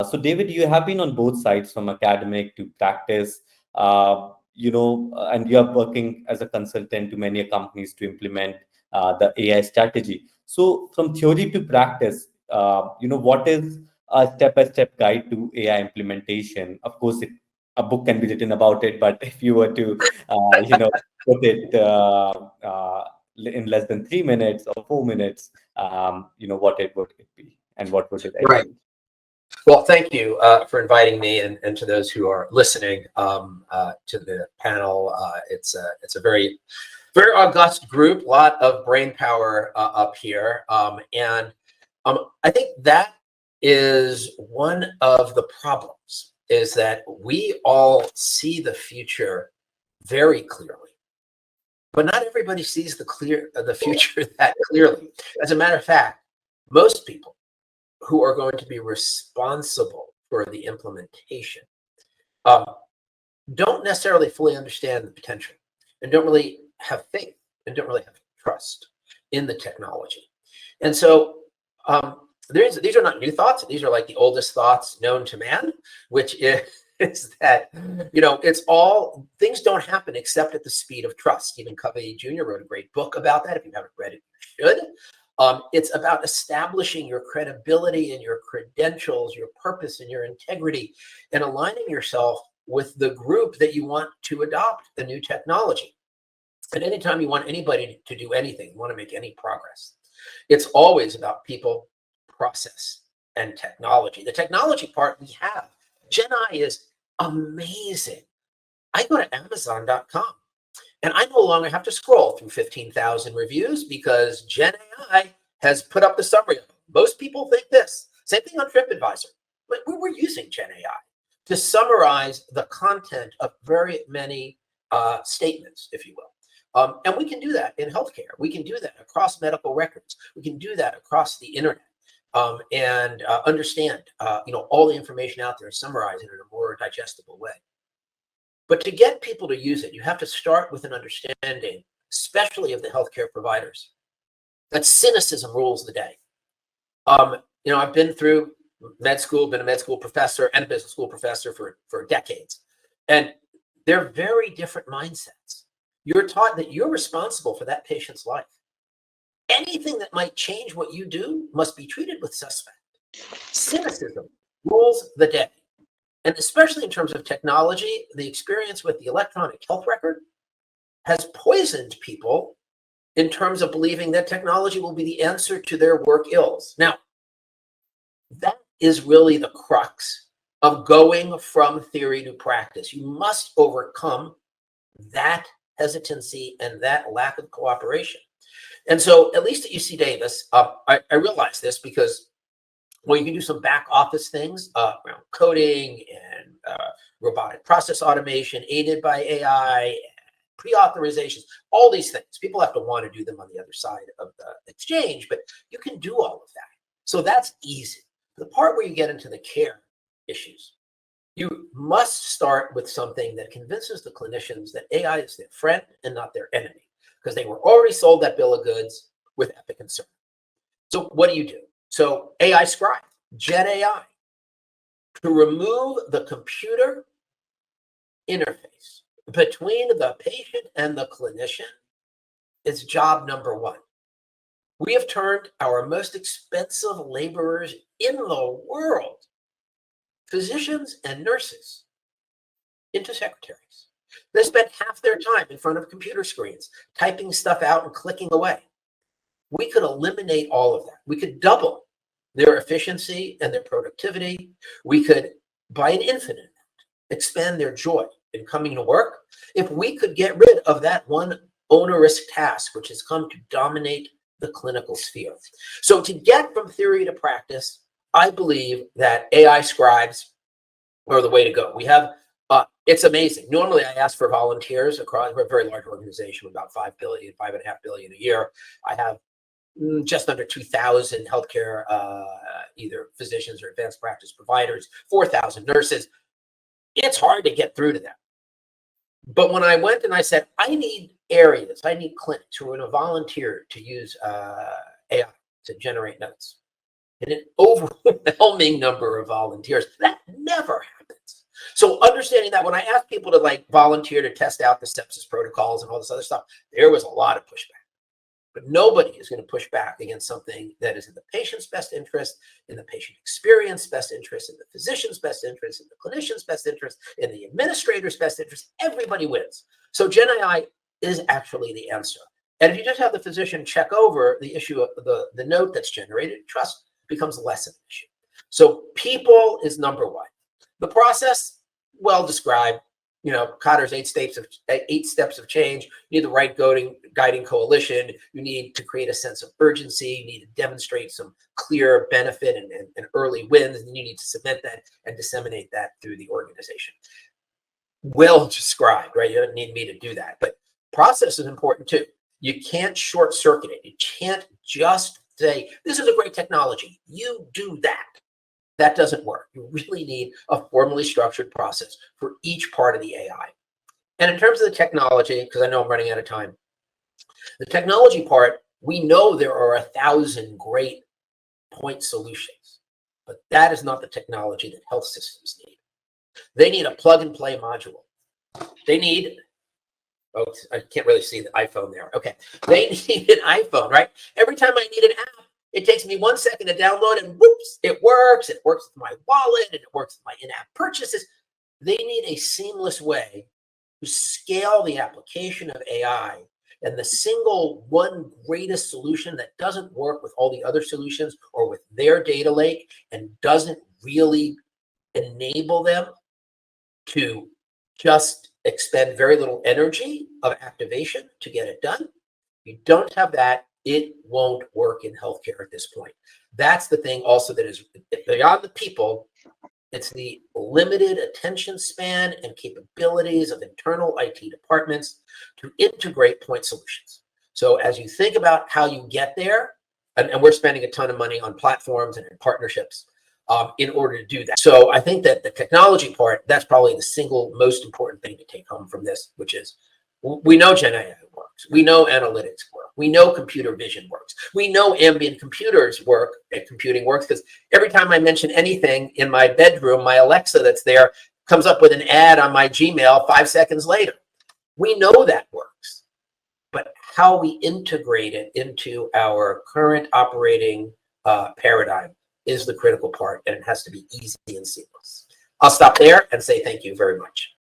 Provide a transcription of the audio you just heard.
So, David, you have been on both sides from academic to practice, and you are working as a consultant to many companies to implement the AI strategy. So, from theory to practice, what is a step-by-step guide to AI implementation? Of course, a book can be written about it, but if you were to, put it in less than 3 minutes or 4 minutes, what it would it be, and what would it Right. entail? Well, thank you for inviting me, and to those who are listening to the panel. It's a very august group, lot of brain power up here, and I think that is one of the problems, is that we all see the future very clearly, but not everybody sees the future that clearly. As a matter of fact, most people who are going to be responsible for the implementation um, don't necessarily fully understand the potential, and don't really have faith, and don't really have trust in the technology. And so these are not new thoughts. These are like the oldest thoughts known to man, which is that, it's all, things don't happen except at the speed of trust. Stephen Covey Jr. wrote a great book about that. If you haven't read it, you should. It's about establishing your credibility and your credentials, your purpose and your integrity, and aligning yourself with the group that you want to adopt the new technology. And anytime you want anybody to do anything, you want to make any progress, it's always about people, process, and technology. The technology part we have. Gen AI is amazing. I go to Amazon.com. And I no longer have to scroll through 15,000 reviews because Gen AI has put up the summary of them. Most people think this. Same thing on TripAdvisor. But we were using Gen AI to summarize the content of very many statements, if you will. And we can do that in healthcare. We can do that across medical records. We can do that across the internet, and understand all the information out there, summarize it in a more digestible way. But to get people to use it, you have to start with an understanding, especially of the healthcare providers, that cynicism rules the day. I've been through med school, been a med school professor and a business school professor for decades. And they're very different mindsets. You're taught that you're responsible for that patient's life. Anything that might change what you do must be treated with suspect. Cynicism rules the day. And especially in terms of technology, the experience with the electronic health record has poisoned people in terms of believing that technology will be the answer to their work ills. Now, that is really the crux of going from theory to practice. You must overcome that hesitancy and that lack of cooperation. And so, at least at UC Davis, I realized this because, well, you can do some back office things around coding and robotic process automation aided by AI, pre-authorizations, all these things. People have to want to do them on the other side of the exchange, but you can do all of that. So that's easy. The part where you get into the care issues, you must start with something that convinces the clinicians that AI is their friend and not their enemy, because they were already sold that bill of goods with epic concern. So what do? So AI scribe, Gen AI, to remove the computer interface between the patient and the clinician is job number one. We have turned our most expensive laborers in the world, physicians and nurses, into secretaries. They spend half their time in front of computer screens, typing stuff out and clicking away. We could eliminate all of that. We could double their efficiency and their productivity. We could, by an infinite, expand their joy in coming to work if we could get rid of that one onerous task which has come to dominate the clinical sphere. So to get from theory to practice, I believe that AI scribes are the way to go. We have, it's amazing. Normally I ask for volunteers across, we're a very large organization, about 5 billion, 5.5 billion a year. I have just under 2,000 healthcare, either physicians or advanced practice providers, 4,000 nurses. It's hard to get through to them. But when I went and I said, I need areas, I need clinics who are going to volunteer to use AI to generate notes. and an overwhelming number of volunteers. That never happens. So understanding that, when I asked people to like volunteer to test out the sepsis protocols and all this other stuff, there was a lot of pushback. But nobody is going to push back against something that is in the patient's best interest, in the patient experience best interest, in the physician's best interest, in the clinician's best interest, in the administrator's best interest. Everybody wins. So Gen AI is actually the answer. And if you just have the physician check over the issue of the note that's generated, trust becomes less of an issue. So people is number one. The process, well described. You know, Kotter's 8 steps of change. You need the right guiding coalition. You need to create a sense of urgency. You need to demonstrate some clear benefit and early wins. And you need to cement that and disseminate that through the organization. Well described, right? You don't need me to do that. But process is important too. You can't short circuit it. You can't just say, this is a great technology, you do that. That doesn't work. You really need a formally structured process for each part of the AI. And in terms of the technology, because I know I'm running out of time, the technology part, we know there are 1,000 great point solutions, but that is not the technology that health systems need. They need a plug and play module. They need, oh, I can't really see the iPhone there. Okay. They need an iPhone, right? Every time I need an app, it takes me 1 second to download and whoops, it works. It works with my wallet and it works with my in-app purchases. They need a seamless way to scale the application of AI, and the single one greatest solution that doesn't work with all the other solutions or with their data lake and doesn't really enable them to just expend very little energy of activation to get it done. If you don't have that, it won't work in healthcare at this point. That's the thing also that is beyond the people. It's the limited attention span and capabilities of internal IT departments to integrate point solutions. So as you think about how you get there, and we're spending a ton of money on platforms and partnerships in order to do that. So I think that the technology part, that's probably the single most important thing to take home from this, which is we know Gen AI works. We know analytics work. We know computer vision works. We know ambient computers work and computing works, because every time I mention anything in my bedroom, my Alexa that's there comes up with an ad on my Gmail 5 seconds later. We know that works. But how we integrate it into our current operating paradigm is the critical part, and it has to be easy and seamless. I'll stop there and say thank you very much.